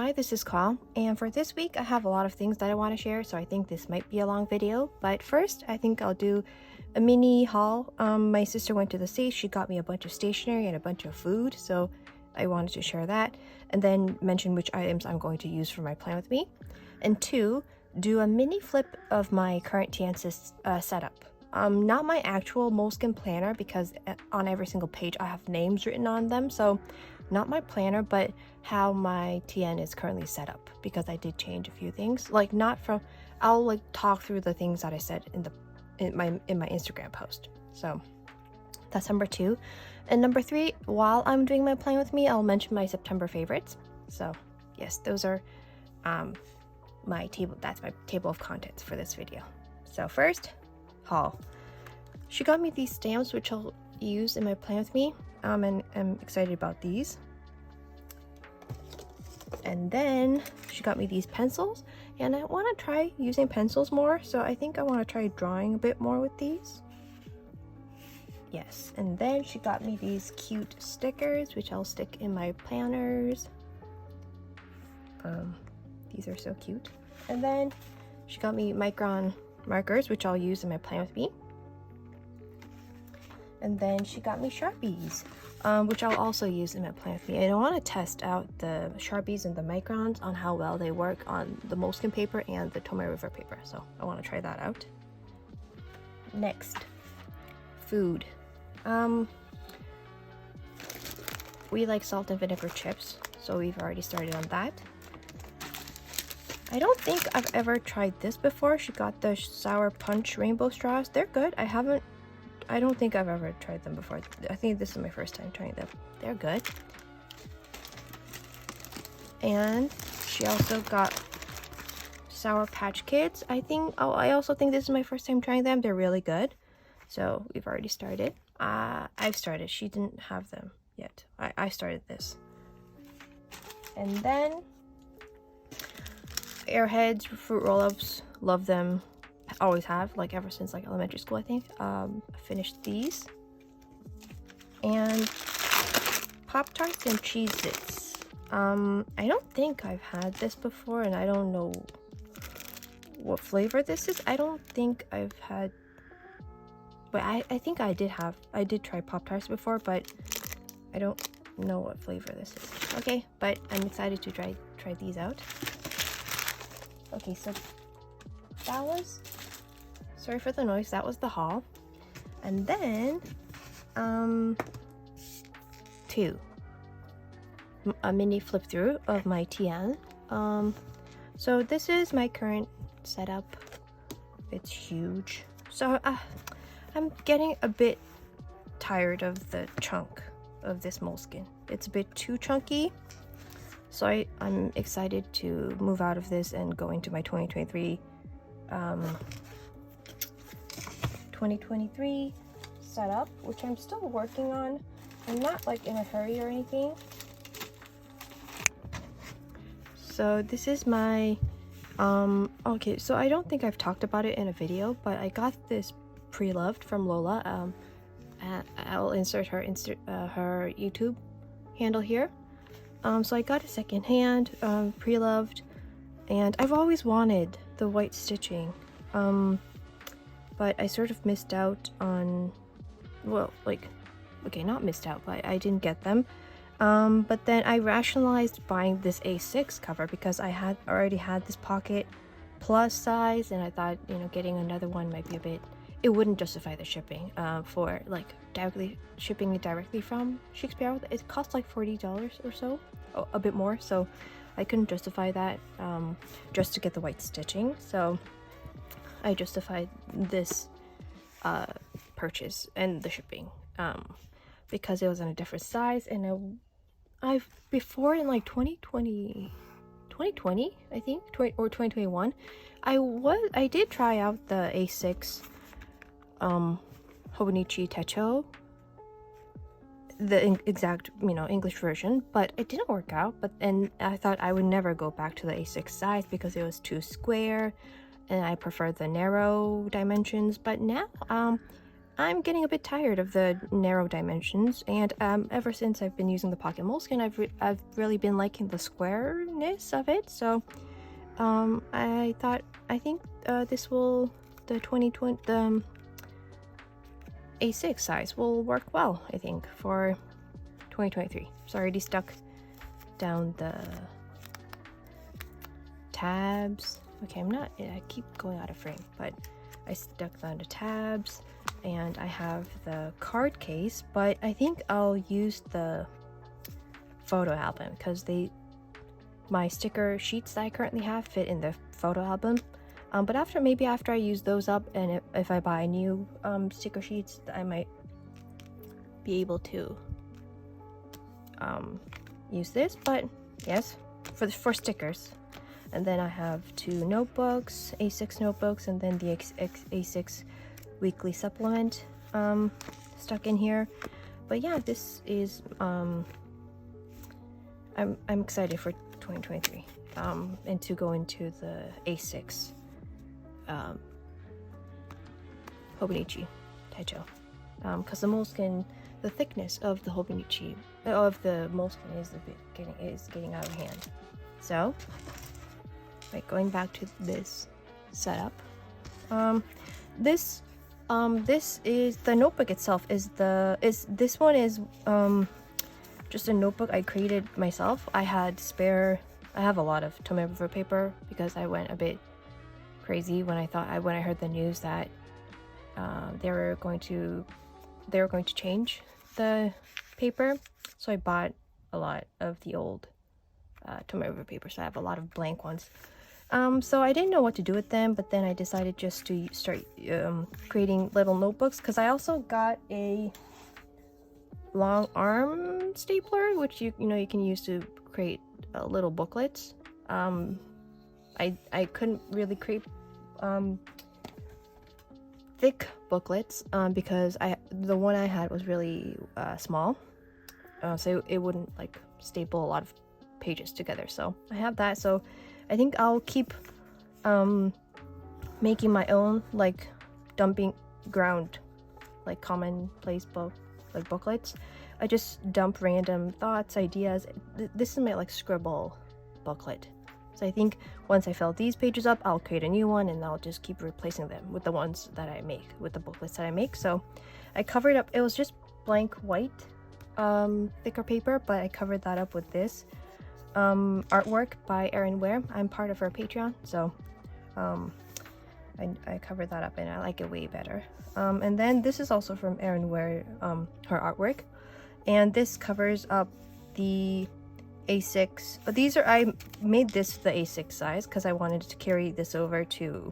Hi, this is Carl, and for this week I have a lot of things that I want to share, so I think this might be a long video, but first I think I'll do a mini haul. My sister went to the States, she got me a bunch of stationery and a bunch of food, so I wanted to share that, and then mention which items I'm going to use for my plan with me, and two, do a mini flip of my current TN setup. Not my actual Moleskine planner, because on every single page I have names written on them, so not my planner, but how my TN is currently set up, because I did change a few things. Like, not from, I'll like talk through the things that I said in my Instagram post. So that's number two. And number three, while I'm doing my plan with me, I'll mention my September favorites. So yes, those are my table. That's my table of contents for this video. So first, haul. She got me these stamps, which I'll use in my plan with me. And I'm excited about these. And then she got me these pencils, and I want to try using pencils more, so I think I want to try drawing a bit more with these. Yes, and then she got me these cute stickers, which I'll stick in my planners. These are so cute. And then she got me Micron markers, which I'll use in my plan with me. And then she got me Sharpies, which I'll also use in my plan with me. And I want to test out the Sharpies and the Microns on how well they work on the Moleskine paper and the Tomoe River paper. So I want to try that out. Next, food. We like salt and vinegar chips, so we've already started on that. I don't think I've ever tried this before. She got the Sour Punch rainbow straws. They're good. I don't think I've ever tried them before. I think this is my first time trying them. They're good. And she also got Sour Patch Kids. I also think this is my first time trying them. They're really good. So we've already started. I've started. She didn't have them yet. I started this. And then Airheads, fruit roll-ups. Love them. Always have, like ever since like elementary school, I think. I finished these. And Pop-Tarts and Cheez-Its. I don't think I've had this before, and I don't know what flavor this is. I don't think I've had, but I think I did try Pop-Tarts before, but I don't know what flavor this is. Okay, but I'm excited to try these out. Okay, so that was, sorry for the noise, that was the haul. And then a mini flip through of my TN. So this is my current setup. It's huge, so I'm getting a bit tired of the chunk of this Moleskine. It's a bit too chunky, so I'm excited to move out of this and go into my 2023 setup, which I'm still working on. I'm not like in a hurry or anything. So this is my okay, so I don't think I've talked about it in a video, but I got this pre-loved from Lola. I'll insert her YouTube handle here. So I got a secondhand pre-loved, and I've always wanted the white stitching, but I sort of missed out on, well, like, okay, not missed out, but I didn't get them. But then I rationalized buying this A6 cover because I already had this pocket plus size, and I thought, you know, getting another one might be a bit, it wouldn't justify the shipping for like shipping it directly from Chic Sparrow. It costs like $40 or so, a bit more, so I couldn't justify that just to get the white stitching. So I justified this purchase and the shipping because it was in a different size, and I've before in like 2020 I think, or 2021, I did try out the A6 Hobonichi Techo, the exact, you know, English version, but it didn't work out. And I thought I would never go back to the A6 size because it was too square, and I prefer the narrow dimensions. But now I'm getting a bit tired of the narrow dimensions, and ever since I've been using the Pocket Moleskine, I've really been liking the squareness of it. So I think this will, the 2020 the A6 size will work well, I think, for 2023. So I already stuck down the tabs. Okay, I keep going out of frame, but I stuck down the tabs, and I have the card case, but I think I'll use the photo album because my sticker sheets that I currently have fit in the photo album. But maybe after I use those up, and if I buy new sticker sheets, I might be able to use this. But yes, for stickers. And then I have 2 notebooks, A6 notebooks, and then the A6 weekly supplement stuck in here. But yeah, this is I'm excited for 2023 and to go into the A6 Hobonichi Taicho, because the Moleskine, the thickness of the Hobonichi of the Moleskine is getting out of hand. So going back to this setup, this is the notebook itself. This one is just a notebook I created myself. I have a lot of toner river paper because I went a bit crazy when I heard the news that they were going to change the paper. So I bought a lot of the old toner river paper. So I have a lot of blank ones. So I didn't know what to do with them, but then I decided just to start creating little notebooks, because I also got a long arm stapler, which you can use to create little booklets. I couldn't really create thick booklets because the one I had was really small, so it wouldn't staple a lot of pages together. So I have that. So I think I'll keep making my own dumping ground commonplace booklets. I just dump random thoughts, ideas. This is my scribble booklet. So I think once I fill these pages up, I'll create a new one, and I'll just keep replacing them with the ones that I make, with the booklets that I make. So I covered up, it was just blank white thicker paper, but I covered that up with this artwork by Erin Ware. I'm part of her Patreon, so I covered that up, and I like it way better. And then this is also from Erin Ware, her artwork, and this covers up the A6. I made this the A6 size because I wanted to carry this over to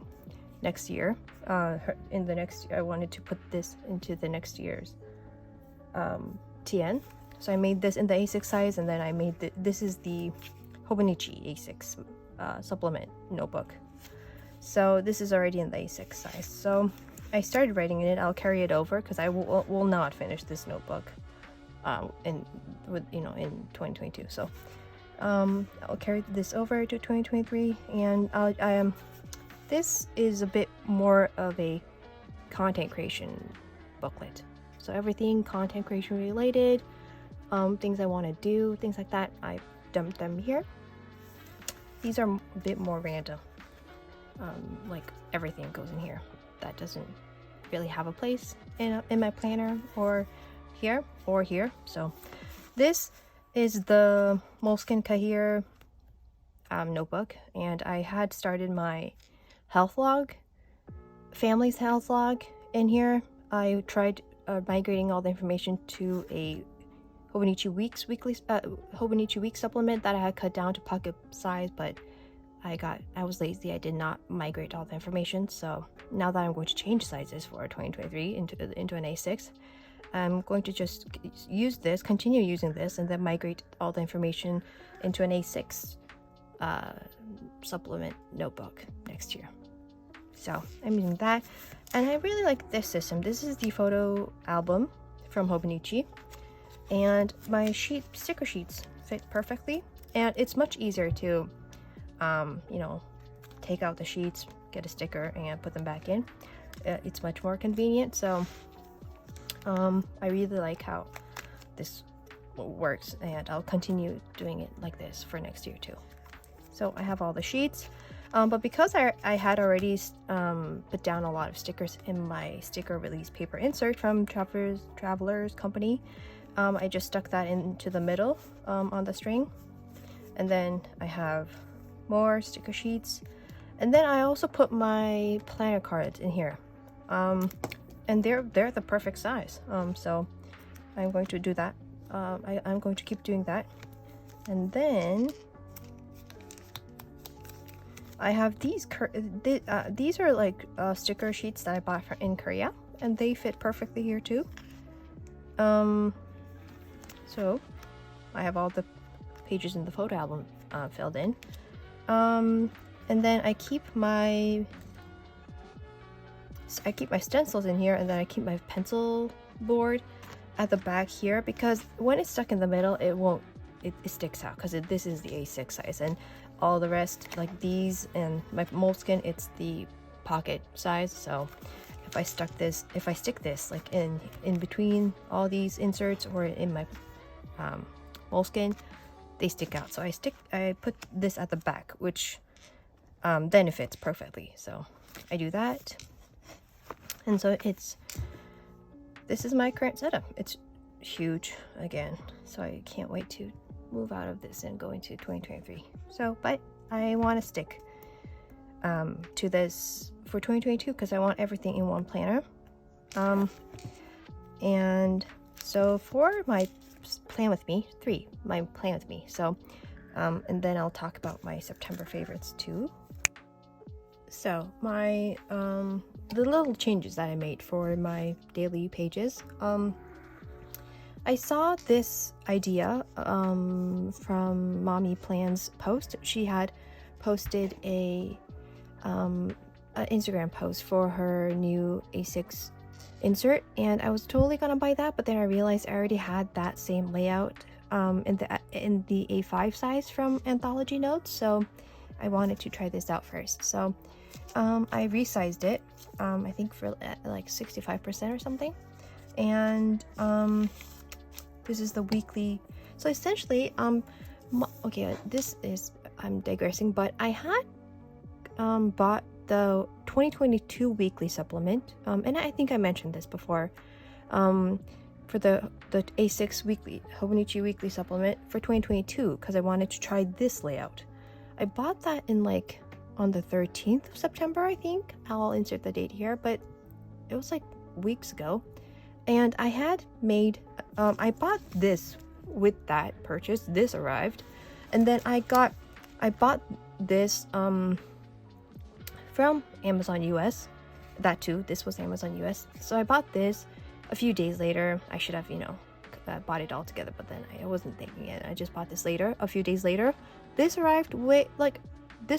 next year. I wanted to put this into the next year's TN. So I made this in the A6 size, and then I made this is the Hobonichi A6 supplement notebook. So this is already in the A6 size. So I started writing in it. I'll carry it over because I will not finish this notebook in 2022. So I'll carry this over to 2023, and this is a bit more of a content creation booklet. So everything content creation related, things I want to do, things like that, I dumped them here. These are a bit more random. Everything goes in here that doesn't really have a place in my planner or here. So this is the Moleskine Kahir notebook, and I had started my health log, family's health log in here. I tried migrating all the information to a Hobonichi Week supplement that I had cut down to pocket size, but I was lazy. I did not migrate all the information. So now that I'm going to change sizes for 2023 into an A6, I'm going to just continue using this, and then migrate all the information into an A6 supplement notebook next year. So I'm using that, and I really like this system. This is the photo album from Hobonichi, and my sticker sheets fit perfectly, and it's much easier to take out the sheets, get a sticker, and put them back in. It's much more convenient. So I really like how this works, and I'll continue doing it like this for next year too. So I have all the sheets, but because I had already put down a lot of stickers in my sticker release paper insert from Travelers Company, I just stuck that into the middle on the string, and then I have more sticker sheets, and then I also put my planner cards in here, and they're the perfect size. So I'm going to do that. I'm going to keep doing that, and then I have these. These are like sticker sheets that I bought in Korea, and they fit perfectly here too. So I have all the pages in the photo album filled in, and then I keep my stencils in here, and then I keep my pencil board at the back here, because when it's stuck in the middle, it sticks out, because this is the A6 size, and all the rest, like these and my Moleskine, it's the pocket size. So if I stick this like in between all these inserts or in my Moleskine, they stick out. So I put this at the back, which then it fits perfectly. So I do that, and so this is my current setup. It's huge again, so I can't wait to move out of this and go into 2023. So, but I want to stick to this for 2022 because I want everything in one planner. And so for my plan with me, my plan with me. So, and then I'll talk about my September favorites too. So my the little changes that I made for my daily pages. I saw this idea from Mommy Plan's post. She had posted an Instagram post for her new A6 insert, and I was totally gonna buy that, but then I realized I already had that same layout in the A5 size from Anthology Notes, so I wanted to try this out first. So I resized it, I think for like 65% or something, and this is the weekly. So essentially, okay, this is, I'm digressing, but I had bought the 2022 weekly supplement, and I think I mentioned this before, for the A6 weekly Hobonichi weekly supplement for 2022, because I wanted to try this layout. I bought that in like on the 13th of September, I think. I'll insert the date here, but it was like weeks ago. And I had made, I bought this with that purchase. This arrived, and then I bought this from Amazon US. That too, this was Amazon US. So I bought this a few days later. I should have, bought it all together, but then I wasn't thinking it. I just bought this later, a few days later. This arrived they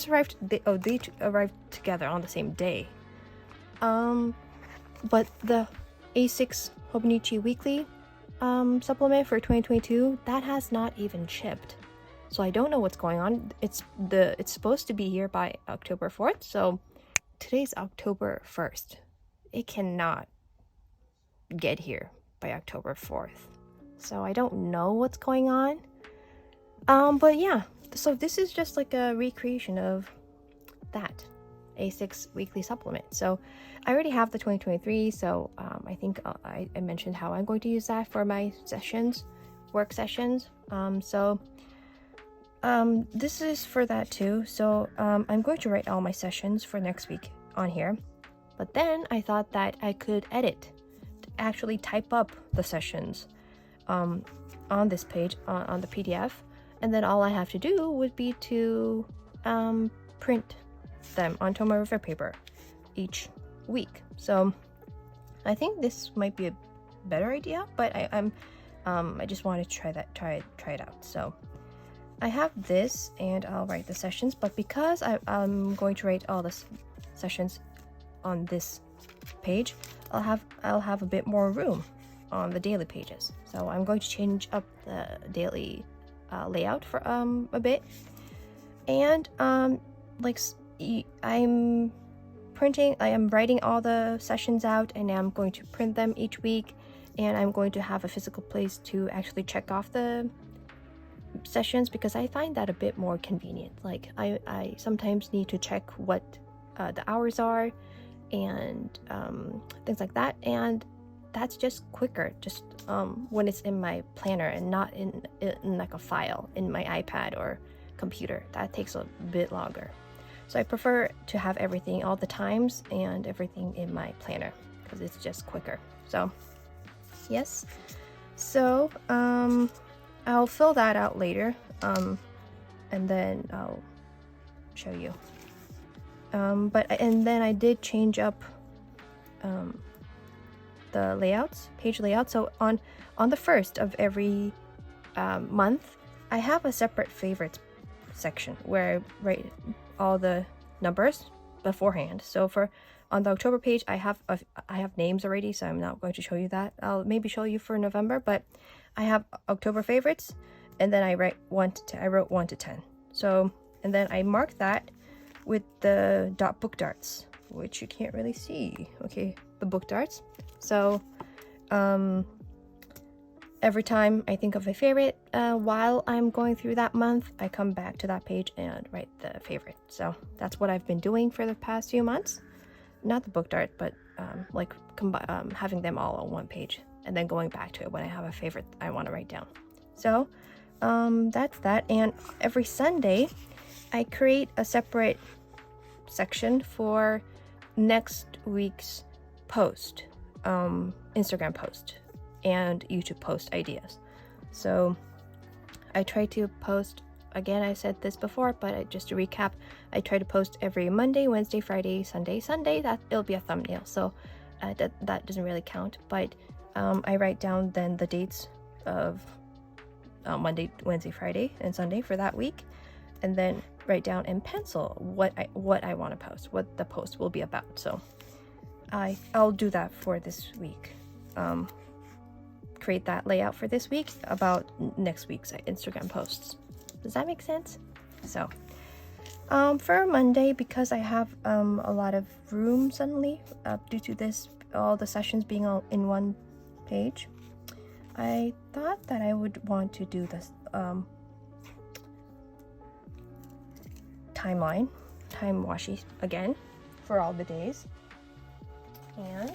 arrived together on the same day. But the A6 Hobonichi weekly supplement for 2022, that has not even shipped. So I don't know what's going on. It's supposed to be here by October 4th. So today's October 1st. It cannot get here by October 4th. So I don't know what's going on. But yeah, so this is just like a recreation of that A6 weekly supplement. So I already have the 2023, so I think I mentioned how I'm going to use that for my work sessions. This is for that too. So I'm going to write all my sessions for next week on here, but then I thought that I could actually type up the sessions on this page on the PDF, and then all I have to do would be to print them onto my river paper each week. So I think this might be a better idea, but I just wanted to try it out. So I have this, and I'll write the sessions, but because I'm going to write all the sessions on this page, I'll have a bit more room on the daily pages. So I'm going to change up the daily layout for a bit, and I am writing all the sessions out, and I'm going to print them each week, and I'm going to have a physical place to actually check off the sessions, because I find that a bit more convenient. Like I sometimes need to check what the hours are and things like that, and that's just quicker just when it's in my planner and not in like a file in my iPad or computer. That takes a bit longer, so I prefer to have everything, all the times and everything, in my planner because it's just quicker. So yes, so I'll fill that out later, and then I'll show you. And then I did change up the layouts, page layout. So on the first of every month, I have a separate favorites section where I write all the numbers beforehand. So on the October page, I have names already, so I'm not going to show you that. I'll maybe show you for November, but I have October favorites, and then I wrote 1 to 10. So, and then I mark that with the book darts, which you can't really see. Okay, the book darts. So every time I think of a favorite while I'm going through that month, I come back to that page and write the favorite. So that's what I've been doing for the past few months. Not the book dart, but like having them all on one page and then going back to it when I have a favorite I want to write down. So that's that. And every Sunday I create a separate section for next week's post, Instagram post and YouTube post ideas. So I try to post, again, I said this before, but just to recap, I try to post every Monday, Wednesday, Friday, Sunday. That it'll be a thumbnail, so that doesn't really count, but I write down then the dates of Monday, Wednesday, Friday, and Sunday for that week, and then write down in pencil what I want to post, what the post will be about. So I'll do that for this week. Create that layout for this week about next week's Instagram posts. Does that make sense? So for Monday, because I have a lot of room suddenly due to all the sessions being all in one page, I thought that I would want to do this time washi again for all the days. And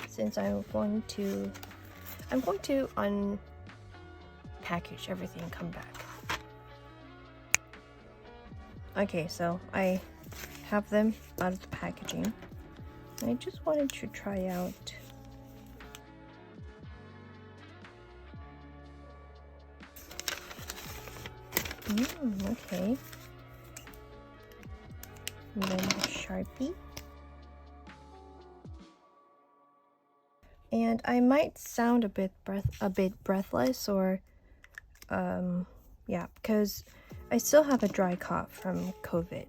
since I'm going to unpackage everything and come back. Okay, so I have them out of the packaging, and I just wanted to try out okay. And then the Sharpie. And I might sound a bit breathless, or yeah, because I still have a dry cough from COVID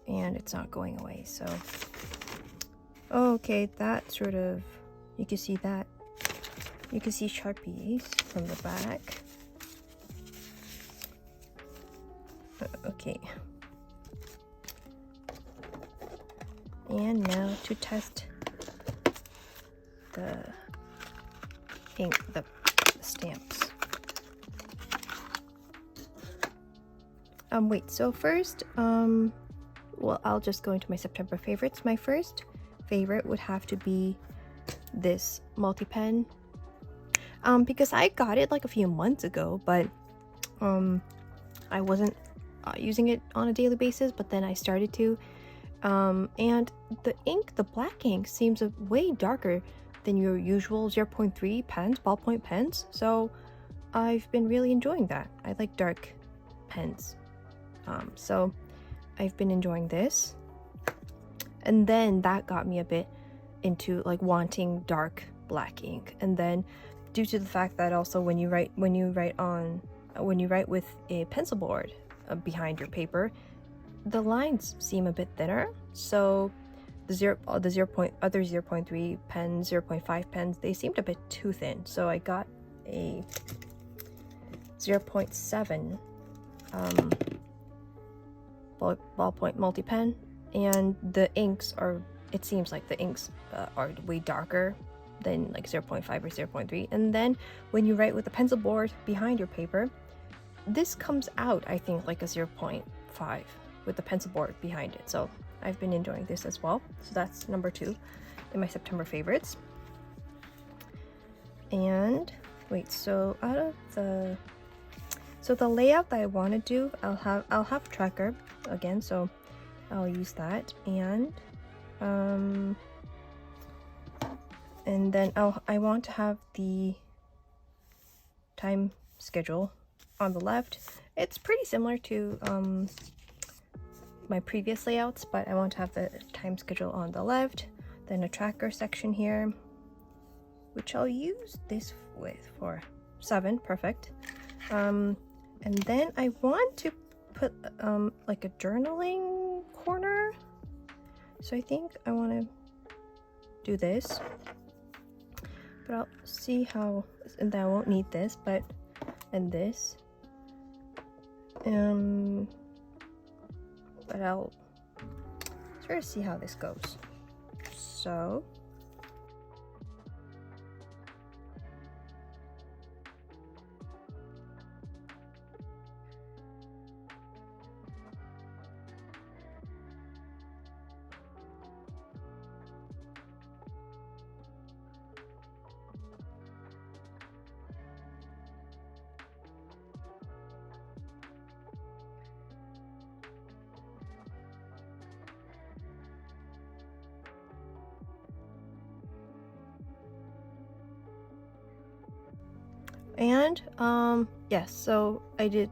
and it's not going away. So okay, that sort of, you can see that. You can see Sharpies from the back. Okay. And now to test the ink, the stamps. Wait, so first, well, I'll just go into my September favorites. My first favorite would have to be this multi-pen, because I got it like a few months ago, but I wasn't using it on a daily basis, but then I started to, and the ink, the black ink, seems way darker than your usual 0.3 pens, ballpoint pens, so I've been really enjoying that. I like dark pens, so I've been enjoying this, and then that got me a bit into like wanting dark black ink. And then due to the fact that also when you write with a pencil board behind your paper, the lines seem a bit thinner, so the other 0.3 pens, 0.5 pens, they seemed a bit too thin, so I got a 0.7 ballpoint multi-pen, and the inks are, it seems like the inks are way darker than like 0.5 or 0.3. And then when you write with the pencil board behind your paper, this comes out, I think, like a 0.5 with the pencil board behind it. So I've been enjoying this as well. So that's number 2 in my September favorites. And wait, so out of the layout that I want to do, I'll have tracker again, so I'll use that. And then I want to have the time schedule on the left. It's pretty similar to my previous layouts, but I want to have the time schedule on the left, then a tracker section here, which I'll use this with for 7, perfect. And then I want to put like a journaling corner, so I think I want to do this, but I'll see how, and I won't need this, but and this, but I'll sort of see how this goes. So and yes, so I did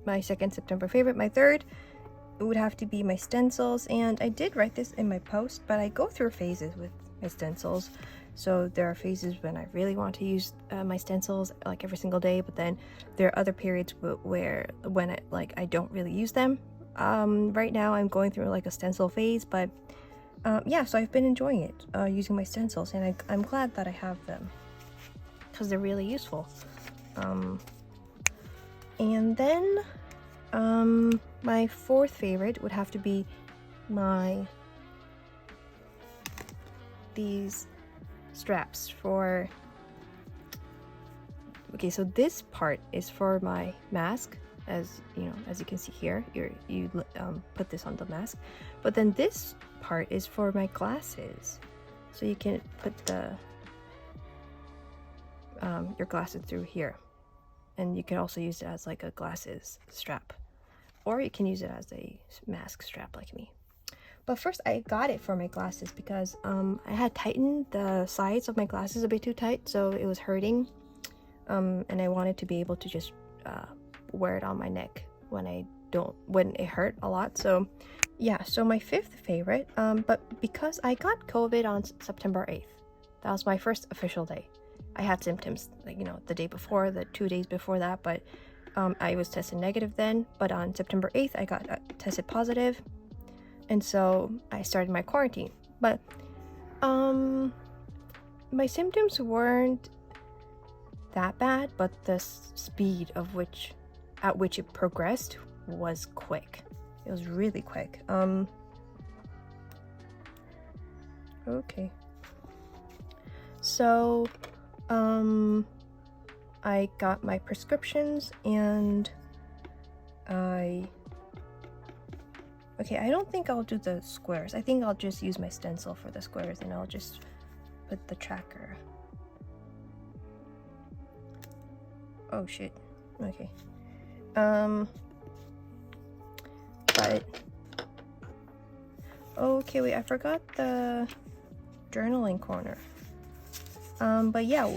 my second September favorite. My third, it would have to be my stencils, and I did write this in my post, but I go through phases with my stencils. So there are phases when I really want to use my stencils like every single day, but then there are other periods where when I don't really use them. Right now I'm going through like a stencil phase, but yeah, so I've been enjoying it, using my stencils, and I'm glad that I have them because they're really useful. And then my fourth favorite would have to be these straps for, okay, so this part is for my mask, as you know, as you can see here, you put this on the mask, but then this part is for my glasses, so you can put the your glasses through here, and you can also use it as like a glasses strap, or you can use it as a mask strap like me. But first I got it for my glasses because I had tightened the sides of my glasses a bit too tight, so it was hurting, and I wanted to be able to just wear it on my neck when it hurt a lot. So yeah, so my fifth favorite, but because I got COVID on September 8th, that was my first official day. I had symptoms, like, you know, the day before, the 2 days before that, but I was tested negative then. But on September 8th, I got tested positive, and so I started my quarantine. But my symptoms weren't that bad, but the speed at which it progressed was quick. It was really quick. Okay. So I got my prescriptions, and I don't think I'll do the squares. I think I'll just use my stencil for the squares, and I'll just put the tracker. Oh shit. Okay. But okay, wait, I forgot the journaling corner. But yeah,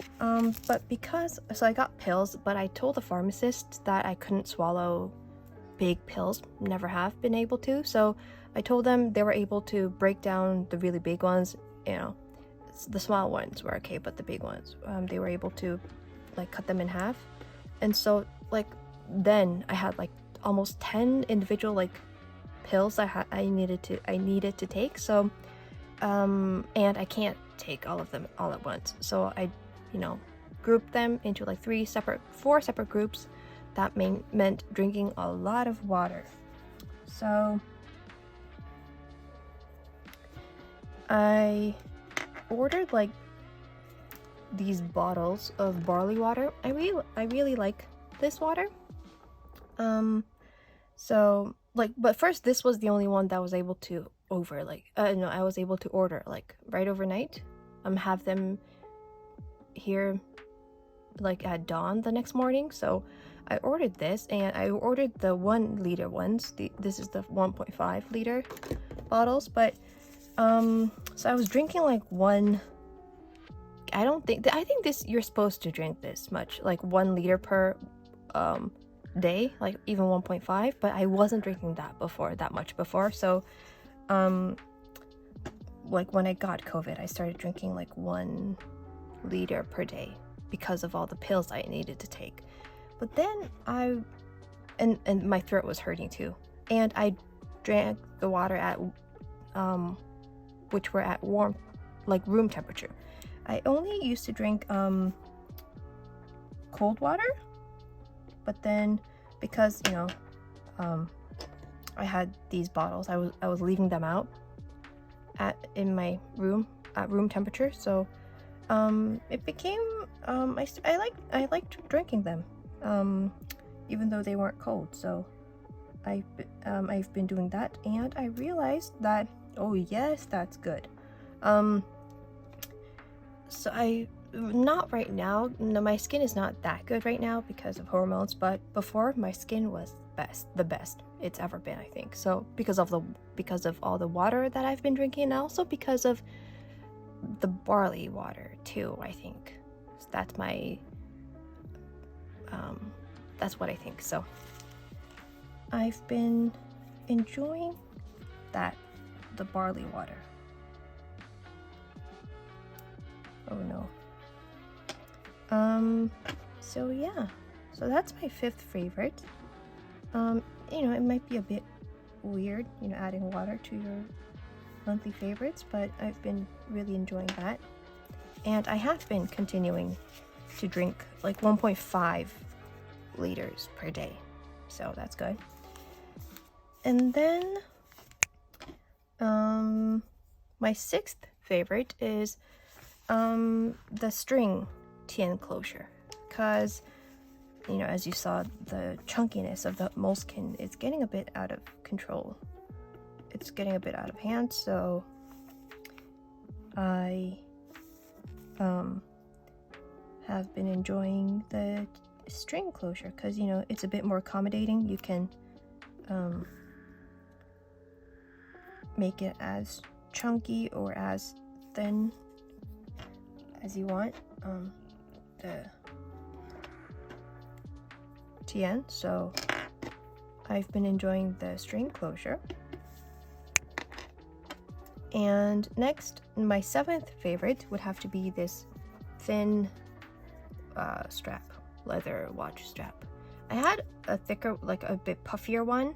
but because, so I got pills, but I told the pharmacist that I couldn't swallow big pills, never have been able to, so I told them they were able to break down the really big ones, you know, the small ones were okay, but the big ones, they were able to like cut them in half. And so like then I had like almost 10 individual like pills I needed to take, so and I can't take all of them all at once, so I, you know, grouped them into like 4 separate groups. That meant drinking a lot of water. So I ordered like these bottles of barley water. I really like this water. So like, but first this was the only one that was able to I was able to order like right overnight. Have them here like at dawn the next morning. So I ordered this, and I ordered the 1 liter ones. This is the 1.5 liter bottles, but so I was drinking like one. I think this, you're supposed to drink this much, like 1 liter per day, like even 1.5, but I wasn't drinking that much before. So like when I got COVID, I started drinking like 1 liter per day because of all the pills I needed to take. But then and my throat was hurting too, and I drank the water at which were at warm, like room temperature. I only used to drink cold water, but then because I had these bottles, I was leaving them out in my room at room temperature, so it became I liked drinking them even though they weren't cold. So I've been doing that, and I realized that, oh yes, that's good. So not right now. No, my skin is not that good right now because of hormones, but before, my skin was the best it's ever been, I think. So because of all the water that I've been drinking, and also because of the barley water too, I think. So that's what I think. So I've been enjoying the barley water. Oh no. So yeah, so that's my 5th favorite. It might be a bit weird, adding water to your monthly favorites, but I've been really enjoying that. And I have been continuing to drink like 1.5 liters per day, so that's good. And then my 6th favorite is the string TN closure, because as you saw, the chunkiness of the Moleskine is getting a bit out of control. It's getting a bit out of hand, so I have been enjoying the string closure because it's a bit more accommodating. You can make it as chunky or as thin as you want, the TN. So I've been enjoying the string closure. And next, my 7th favorite would have to be this thin strap, leather watch strap. I had a thicker, like a bit puffier one,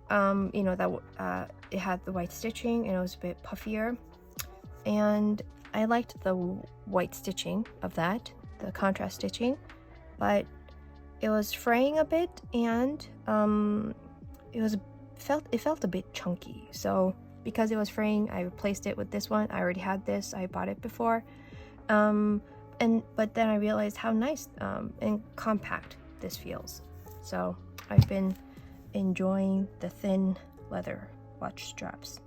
that it had the white stitching and it was a bit puffier, and I liked the white stitching of that, the contrast stitching, but it was fraying a bit, and it felt a bit chunky. So because it was fraying, I replaced it with this one. I already had this, I bought it before, but then I realized how nice and compact this feels. So I've been enjoying the thin leather watch straps.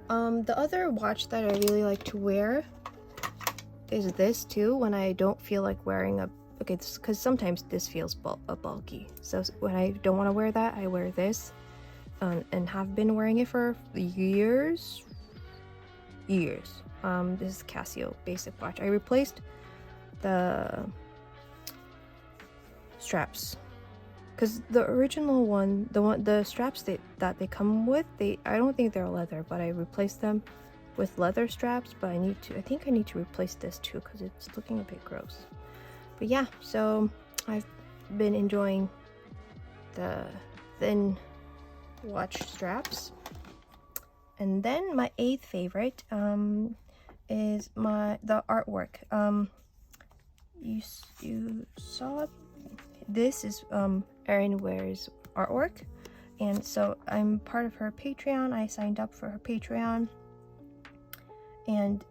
The other watch that I really like to wear is this too, when I don't feel like wearing because sometimes this feels bulky. So when I don't want to wear that, I wear this, and have been wearing it for years. This is Casio basic watch. I replaced the straps because the original one, the straps that they come with, I don't think they're leather, but I replaced them with leather straps. But I think I need to replace this too because it's looking a bit gross. But yeah, so I've been enjoying the thin watch straps. And then my 8th favorite is the artwork. You saw this is Erin Ware's artwork, and so I'm part of her Patreon. I signed up for her Patreon, and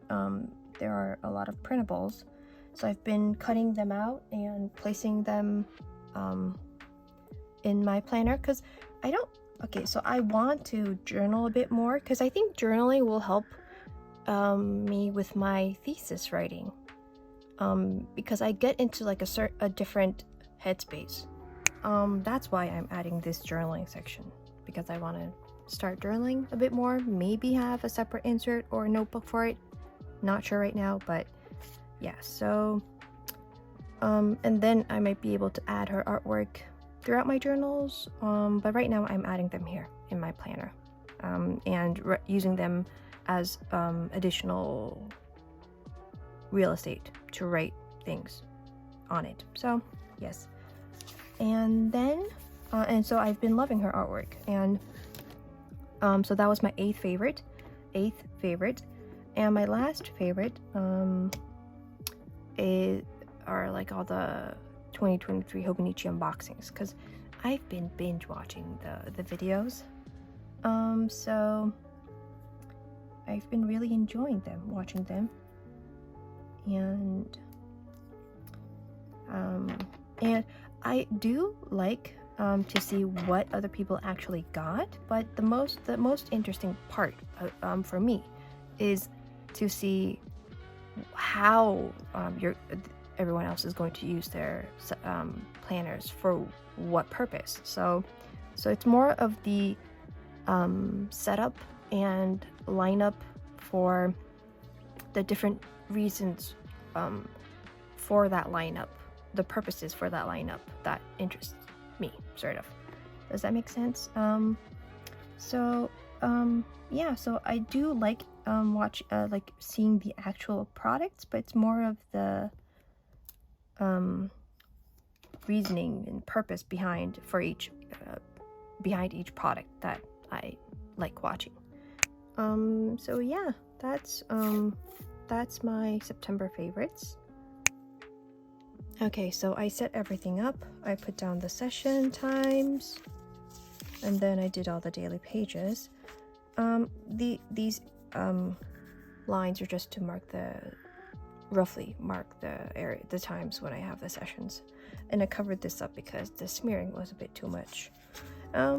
there are a lot of printables, so I've been cutting them out and placing them in my planner, because so I want to journal a bit more, because I think journaling will help me with my thesis writing, because I get into like a different headspace. That's why I'm adding this journaling section, because I want to start journaling a bit more, maybe have a separate insert or notebook for it, not sure right now, but yeah. So and then I might be able to add her artwork throughout my journals, but right now I'm adding them here in my planner, and using them as additional real estate to write things on it. So yes, and then and so I've been loving her artwork, and so that was my eighth favorite, and my last favorite are like all the 2023 Hobonichi unboxings, because I've been binge watching the videos, so I've been really enjoying watching them, and I do like to see what other people actually got, but the most interesting part for me is to see how everyone else is going to use their planners for what purpose. So it's more of the setup and lineup for the different reasons for that lineup, the purposes for that lineup that interests me, sort of. Does that make sense? Yeah, so I do like like seeing the actual products, but it's more of the reasoning and purpose behind each product that I like watching. So yeah, that's my September favorites. Okay, so I set everything up. I put down the session times, and then I did all the daily pages. These lines are just to roughly mark the times when I have the sessions, and I covered this up because the smearing was a bit too much.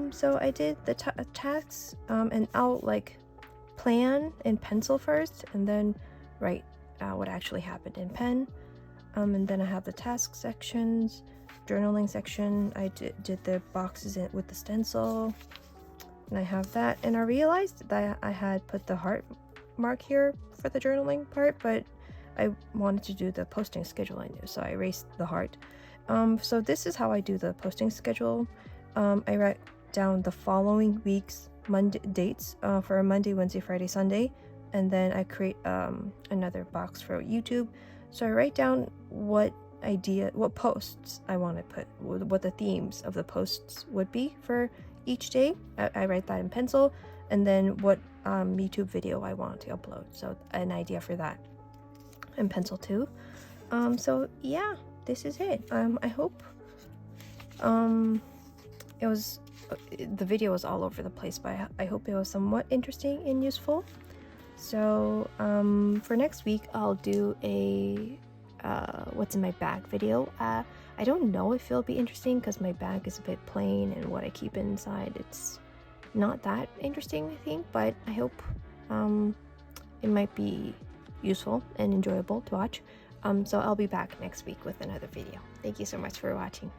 So I did the tasks, and I'll like plan in pencil first, and then write what actually happened in pen. And then I have the task sections, journaling section. I did the boxes with the stencil, and I have that. And I realized that I had put the heart mark here for the journaling part, but I wanted to do the posting schedule I knew, so I erased the heart. So this is how I do the posting schedule. I write down the following week's Monday dates for Monday, Wednesday, Friday, Sunday, and then I create another box for YouTube. So I write down what posts I want to put, what the themes of the posts would be for each day. I write that in pencil, and then what YouTube video I want to upload. So an idea for that in pencil too. So yeah, this is it. I hope the video was all over the place, but I hope it was somewhat interesting and useful. So for next week, I'll do a what's in my bag video. I don't know if it'll be interesting because my bag is a bit plain, and what I keep inside, it's not that interesting, I think, but I hope it might be useful and enjoyable to watch. So I'll be back next week with another video. Thank you so much for watching.